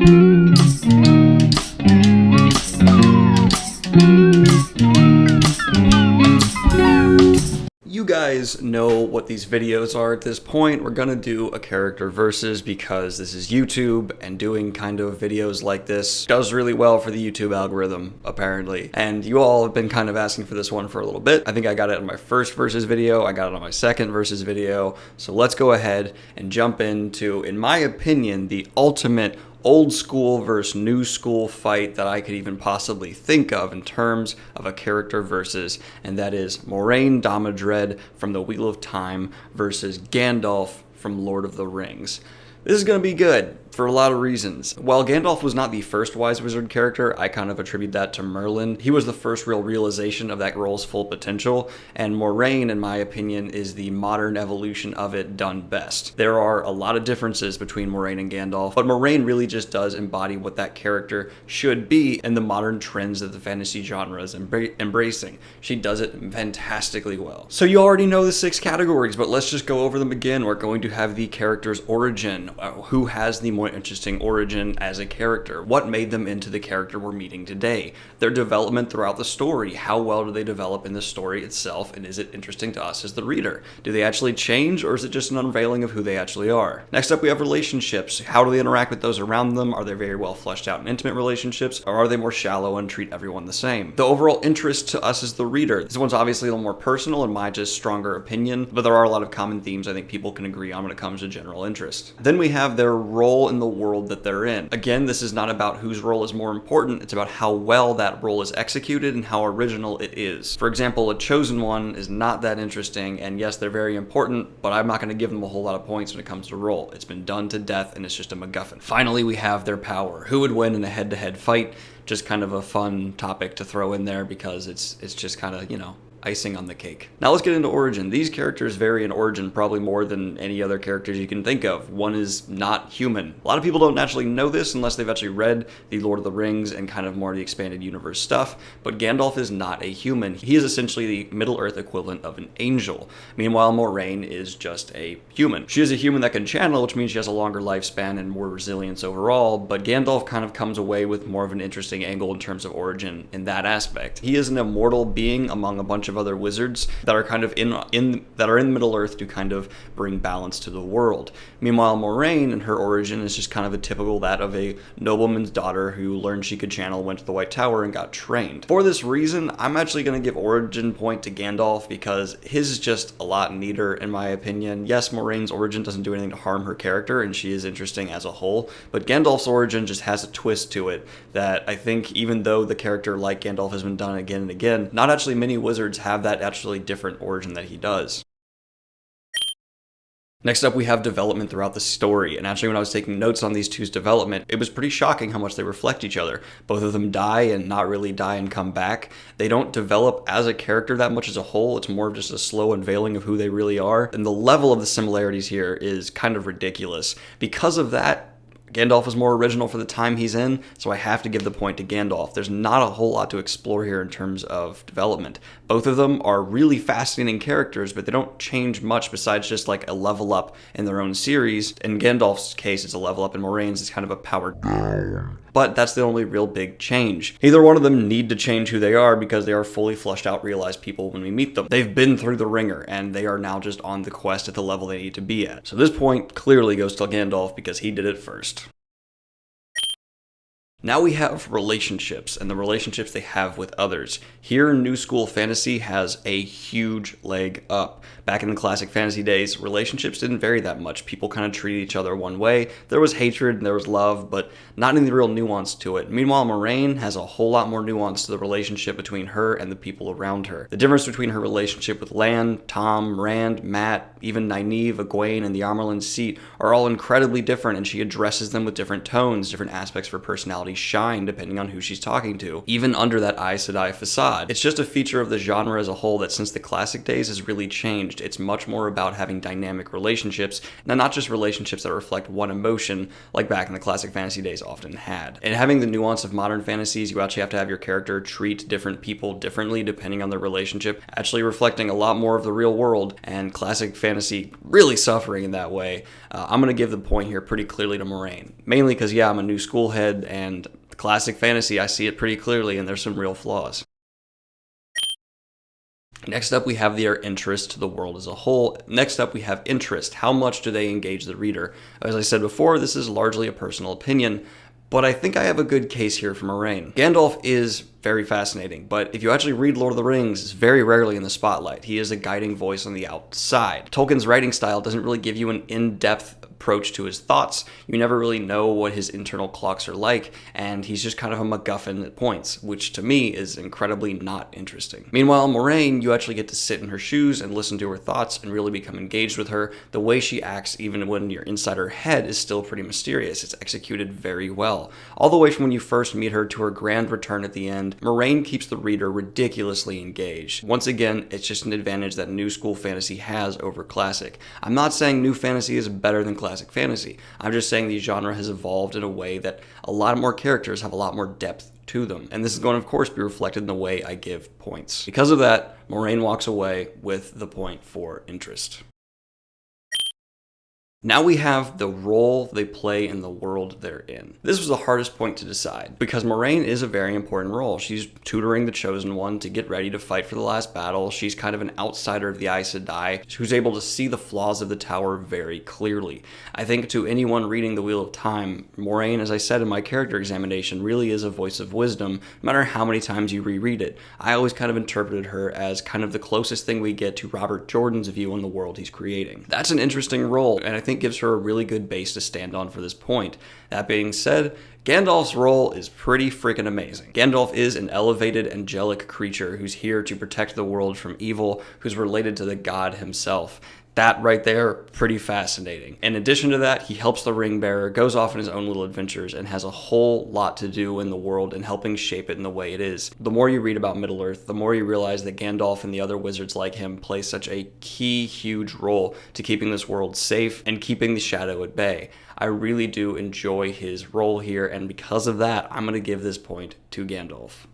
You guys know what these videos are at this point. We're gonna do a character versus because this is YouTube, and doing kind of videos like this does really well for the YouTube algorithm, apparently. And you all have been kind of asking for this one for a little bit. I think I got it on my first versus video, I got it on my second versus video. So let's go ahead and jump into, in my opinion, the ultimate old school versus new school fight that I could even possibly think of in terms of a character versus, and that is Moiraine Damadred from the Wheel of Time versus Gandalf from Lord of the Rings. This is going to be good for a lot of reasons. While Gandalf was not the first Wise Wizard character, I kind of attribute that to Merlin. He was the first real realization of that role's full potential, and Moiraine, in my opinion, is the modern evolution of it done best. There are a lot of differences between Moiraine and Gandalf, but Moiraine really just does embody what that character should be in the modern trends that the fantasy genre is embracing. She does it fantastically well. So you already know the 6 categories, but let's just go over them again. We're going to have the character's origin. Who has the more interesting origin as a character? What made them into the character we're meeting today? Their development throughout the story. How well do they develop in the story itself, and is it interesting to us as the reader? Do they actually change, or is it just an unveiling of who they actually are? Next up, we have relationships. How do they interact with those around them? Are they very well fleshed out and intimate relationships, or are they more shallow and treat everyone the same? The overall interest to us as the reader. This one's obviously a little more personal in my just stronger opinion, but there are a lot of common themes I think people can agree on when it comes to general interest. Then we have their role in the world that they're in. Again, this is not about whose role is more important, it's about how well that role is executed and how original it is. For example, a chosen one is not that interesting, and yes, they're very important, but I'm not going to give them a whole lot of points when it comes to role. It's been done to death, and it's just a MacGuffin. Finally, we have their power. Who would win in a head-to-head fight? Just kind of a fun topic to throw in there because it's just kind of, you know, icing on the cake. Now let's get into origin. These characters vary in origin probably more than any other characters you can think of. One is not human. A lot of people don't naturally know this unless they've actually read the Lord of the Rings and kind of more the expanded universe stuff, but Gandalf is not a human. He is essentially the Middle-earth equivalent of an angel. Meanwhile, Moiraine is just a human. She is a human that can channel, which means she has a longer lifespan and more resilience overall, but Gandalf kind of comes away with more of an interesting angle in terms of origin in that aspect. He is an immortal being among a bunch of other wizards that are kind of in Middle Earth to kind of bring balance to the world. Meanwhile, Moiraine and her origin is just kind of a typical that of a nobleman's daughter who learned she could channel, went to the White Tower, and got trained. For this reason, I'm actually going to give origin point to Gandalf because his is just a lot neater in my opinion. Yes, Moraine's origin doesn't do anything to harm her character, and she is interesting as a whole, but Gandalf's origin just has a twist to it that I think, even though the character like Gandalf has been done again and again, not actually many wizards have that actually different origin that he does. Next up, we have development throughout the story, and actually when I was taking notes on these two's development, it was pretty shocking how much they reflect each other. Both of them die and not really die and come back. They don't develop as a character that much as a whole, it's more of just a slow unveiling of who they really are, and the level of the similarities here is kind of ridiculous. Because of that, Gandalf is more original for the time he's in, so I have to give the point to Gandalf. There's not a whole lot to explore here in terms of development. Both of them are really fascinating characters, but they don't change much besides just like a level up in their own series. In Gandalf's case, it's a level up. In Moraine's, it's kind of a power down. But that's the only real big change. Neither one of them need to change who they are because they are fully fleshed out, realized people when we meet them. They've been through the ringer, and they are now just on the quest at the level they need to be at. So this point clearly goes to Gandalf because he did it first. Now we have relationships and the relationships they have with others. Here, New School Fantasy has a huge leg up. Back in the classic fantasy days, relationships didn't vary that much. People kind of treated each other one way. There was hatred and there was love, but not any real nuance to it. Meanwhile, Moiraine has a whole lot more nuance to the relationship between her and the people around her. The difference between her relationship with Lan, Tom, Rand, Matt, even Nynaeve, Egwene, and the Amerlin Seat are all incredibly different, and she addresses them with different tones, different aspects of her personality qualities shine depending on who she's talking to, even under that Aes Sedai facade. It's just a feature of the genre as a whole that since the classic days has really changed. It's much more about having dynamic relationships, and not just relationships that reflect one emotion like back in the classic fantasy days often had. And having the nuance of modern fantasies, you actually have to have your character treat different people differently depending on their relationship, actually reflecting a lot more of the real world, and classic fantasy really suffering in that way. I'm going to give the point here pretty clearly to Moiraine. Mainly because, yeah, I'm a new school head, and classic fantasy, I see it pretty clearly, and there's some real flaws. Next up, we have their interest to the world as a whole. Next up, we have interest. How much do they engage the reader? As I said before, this is largely a personal opinion, but I think I have a good case here for Moiraine. Gandalf is very fascinating, but if you actually read Lord of the Rings, it's very rarely in the spotlight. He is a guiding voice on the outside. Tolkien's writing style doesn't really give you an in-depth approach to his thoughts. You never really know what his internal clocks are like, and he's just kind of a MacGuffin at points, which to me is incredibly not interesting. Meanwhile, Moiraine, you actually get to sit in her shoes and listen to her thoughts and really become engaged with her. The way she acts, even when you're inside her head, is still pretty mysterious. It's executed very well. All the way from when you first meet her to her grand return at the end, Moiraine keeps the reader ridiculously engaged. Once again, it's just an advantage that new school fantasy has over classic. I'm not saying new fantasy is better than classic fantasy. I'm just saying the genre has evolved in a way that a lot more characters have a lot more depth to them. And this is going to, of course, be reflected in the way I give points. Because of that, Moiraine walks away with the point for interest. Now we have the role they play in the world they're in. This was the hardest point to decide, because Moiraine is a very important role. She's tutoring the Chosen One to get ready to fight for the last battle. She's kind of an outsider of the Aes Sedai, who's able to see the flaws of the tower very clearly. I think to anyone reading The Wheel of Time, Moiraine, as I said in my character examination, really is a voice of wisdom, no matter how many times you reread it. I always kind of interpreted her as kind of the closest thing we get to Robert Jordan's view on the world he's creating. That's an interesting role, and I think gives her a really good base to stand on for this point. That being said, Gandalf's role is pretty freaking amazing. Gandalf is an elevated, angelic creature who's here to protect the world from evil, who's related to the god himself. That right there, pretty fascinating. In addition to that, he helps the ring bearer, goes off on his own little adventures, and has a whole lot to do in the world and helping shape it in the way it is. The more you read about Middle-earth, the more you realize that Gandalf and the other wizards like him play such a key, huge role to keeping this world safe and keeping the shadow at bay. I really do enjoy his role here, and because of that, I'm going to give this point to Gandalf.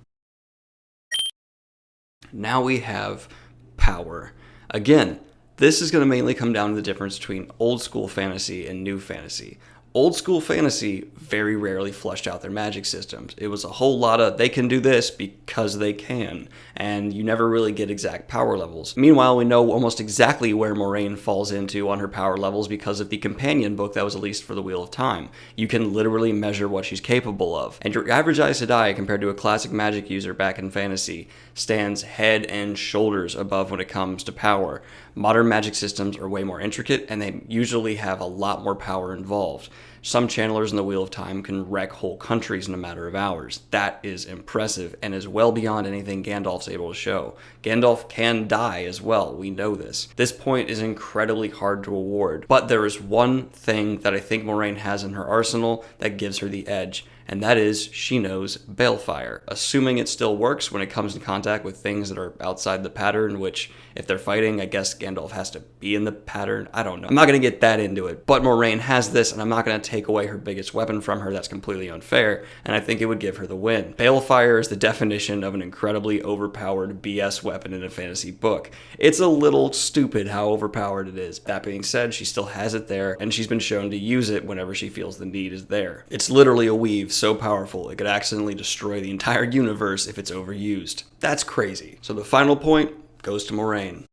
Now we have power. Again, this is going to mainly come down to the difference between old school fantasy and new fantasy. Old school fantasy very rarely fleshed out their magic systems. It was a whole lot of, they can do this because they can, and you never really get exact power levels. Meanwhile, we know almost exactly where Moiraine falls into on her power levels because of the companion book that was released for the Wheel of Time. You can literally measure what she's capable of. And your average Aes Sedai, compared to a classic magic user back in fantasy, stands head and shoulders above when it comes to power. Modern magic systems are way more intricate, and they usually have a lot more power involved. Some channelers in the Wheel of Time can wreck whole countries in a matter of hours. That is impressive and is well beyond anything Gandalf's able to show. Gandalf can die as well, we know this. This point is incredibly hard to award, but there is one thing that I think Moiraine has in her arsenal that gives her the edge, and that is she knows Balefire. Assuming it still works when it comes in contact with things that are outside the pattern, which if they're fighting, I guess Gandalf has to be in the pattern. I don't know. I'm not going to get that into it, but Moiraine has this, and I'm not going to take away her biggest weapon from her. That's completely unfair, and I think it would give her the win. Balefire is the definition of an incredibly overpowered BS weapon in a fantasy book. It's a little stupid how overpowered it is. That being said, she still has it there, and she's been shown to use it whenever she feels the need is there. It's literally a weave so powerful it could accidentally destroy the entire universe if it's overused. That's crazy. So the final point goes to Moiraine.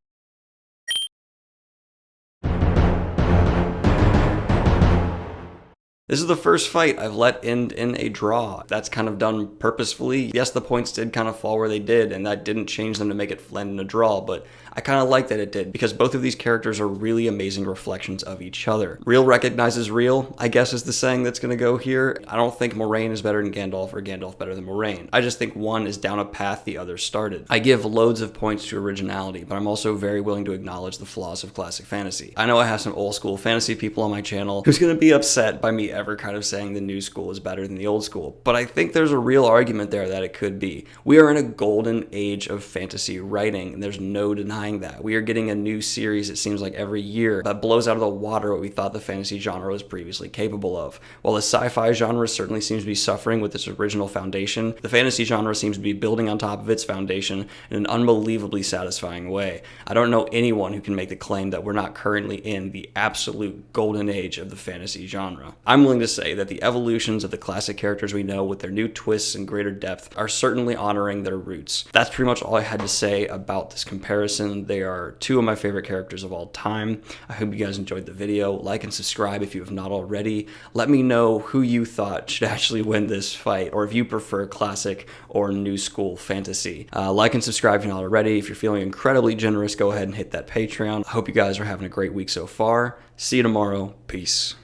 This is the first fight I've let end in a draw. That's kind of done purposefully. Yes, the points did kind of fall where they did, and that didn't change them to make it end in a draw, but I kind of like that it did, because both of these characters are really amazing reflections of each other. Real recognizes real, I guess is the saying that's going to go here. I don't think Moiraine is better than Gandalf or Gandalf better than Moiraine. I just think one is down a path the other started. I give loads of points to originality, but I'm also very willing to acknowledge the flaws of classic fantasy. I know I have some old school fantasy people on my channel who's going to be upset by me ever kind of saying the new school is better than the old school, but I think there's a real argument there that it could be. We are in a golden age of fantasy writing, and there's no denying that. We are getting a new series, it seems like, every year that blows out of the water what we thought the fantasy genre was previously capable of. While the sci-fi genre certainly seems to be suffering with its original foundation, the fantasy genre seems to be building on top of its foundation in an unbelievably satisfying way. I don't know anyone who can make the claim that we're not currently in the absolute golden age of the fantasy genre. I'm willing to say that the evolutions of the classic characters we know with their new twists and greater depth are certainly honoring their roots. That's pretty much all I had to say about this comparison. They are two of my favorite characters of all time. I hope you guys enjoyed the video. Like and subscribe if you have not already. Let me know who you thought should actually win this fight, or if you prefer classic or new school fantasy. Like and subscribe if you're not already. If you're feeling incredibly generous, go ahead and hit that Patreon. I hope you guys are having a great week so far. See you tomorrow. Peace.